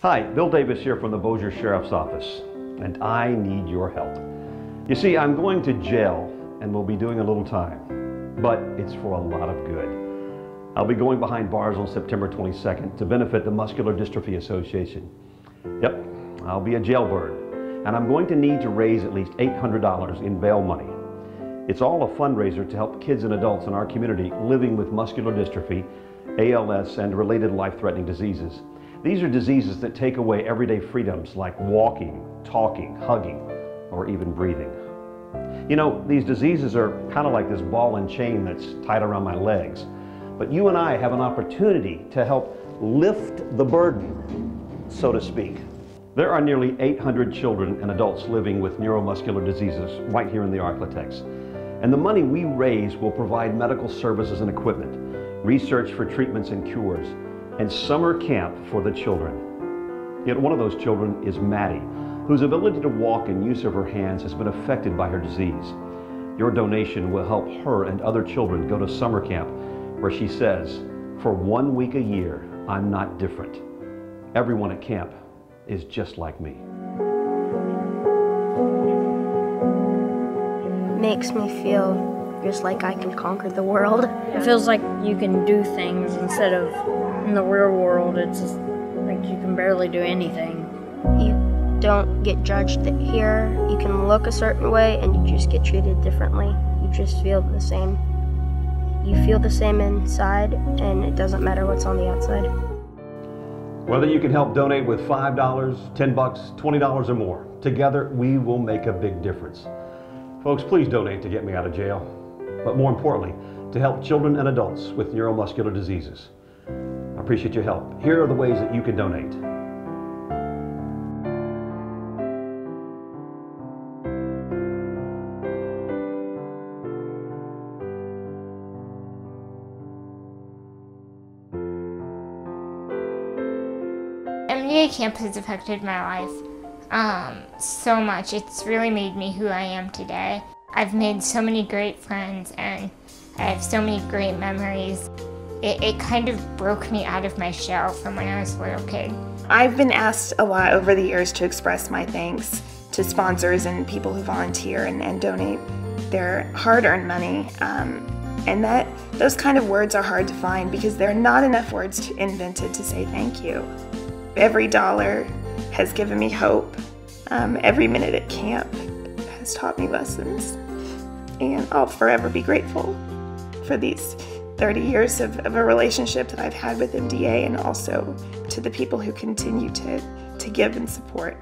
Hi, Bill Davis here from the Bossier Sheriff's Office, and I need your help. You see, I'm going to jail and will be doing a little time, but it's for a lot of good. I'll be going behind bars on September 22nd to benefit the Muscular Dystrophy Association. Yep, I'll be a jailbird, and I'm going to need to raise at least $800 in bail money. It's all a fundraiser to help kids and adults in our community living with muscular dystrophy, ALS, and related life-threatening diseases. These are diseases that take away everyday freedoms like walking, talking, hugging, or even breathing. You know, these diseases are kind of like this ball and chain that's tied around my legs. But you and I have an opportunity to help lift the burden, so to speak. There are nearly 800 children and adults living with neuromuscular diseases right here in the Arklatex. And the money we raise will provide medical services and equipment, research for treatments and cures, and summer camp for the children. Yet one of those children is Maddie, whose ability to walk and use of her hands has been affected by her disease. Your donation will help her and other children go to summer camp, where she says, for 1 week a year, I'm not different. Everyone at camp is just like me. Makes me feel just like I can conquer the world. It feels like you can do things instead of in the real world, it's just like you can barely do anything. You don't get judged here. You can look a certain way and you just get treated differently. You just feel the same. You feel the same inside, and it doesn't matter what's on the outside. Whether you can help donate with $5, $10, $20 or more, together we will make a big difference. Folks, please donate to get me out of jail, but more importantly, to help children and adults with neuromuscular diseases. I appreciate your help. Here are the ways that you can donate. MDA camp has affected my life so much. It's really made me who I am today. I've made so many great friends and I have so many great memories. It kind of broke me out of my shell from when I was a little kid. I've been asked a lot over the years to express my thanks to sponsors and people who volunteer and donate their hard-earned money. And those kind of words are hard to find because there are not enough words invented to say thank you. Every dollar has given me hope. Every minute at camp has taught me lessons. And I'll forever be grateful for these 30 years of a relationship that I've had with MDA, and also to the people who continue to give and support.